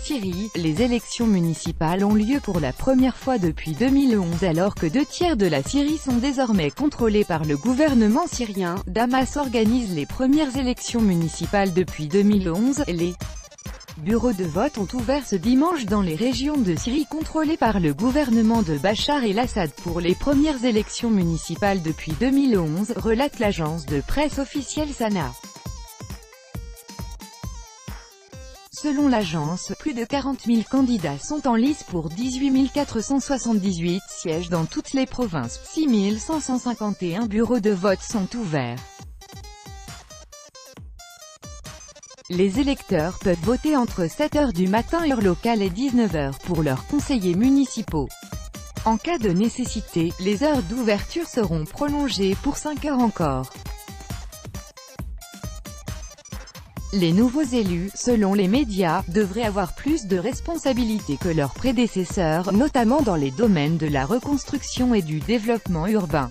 Syrie, les élections municipales ont lieu pour la première fois depuis 2011 alors que 2 tiers de la Syrie sont désormais contrôlés par le gouvernement syrien. Damas organise les premières élections municipales depuis 2011. Les bureaux de vote ont ouvert ce dimanche dans les régions de Syrie contrôlées par le gouvernement de Bachar el-Assad pour les premières élections municipales depuis 2011, relate l'agence de presse officielle Sana. Selon l'agence, plus de 40 000 candidats sont en lice pour 18 478 sièges dans toutes les provinces. 6 551 bureaux de vote sont ouverts. Les électeurs peuvent voter entre 7 h du matin heure locale et 19 h pour leurs conseillers municipaux. En cas de nécessité, les heures d'ouverture seront prolongées pour 5 heures encore. Les nouveaux élus, selon les médias, devraient avoir plus de responsabilités que leurs prédécesseurs, notamment dans les domaines de la reconstruction et du développement urbain.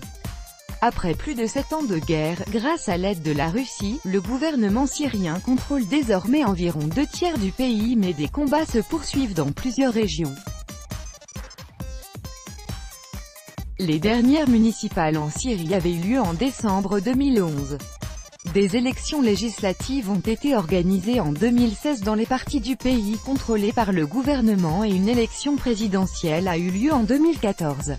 Après plus de 7 ans de guerre, grâce à l'aide de la Russie, le gouvernement syrien contrôle désormais environ 2 tiers du pays, mais des combats se poursuivent dans plusieurs régions. Les dernières municipales en Syrie avaient eu lieu en décembre 2011. Des élections législatives ont été organisées en 2016 dans les parties du pays contrôlées par le gouvernement et une élection présidentielle a eu lieu en 2014.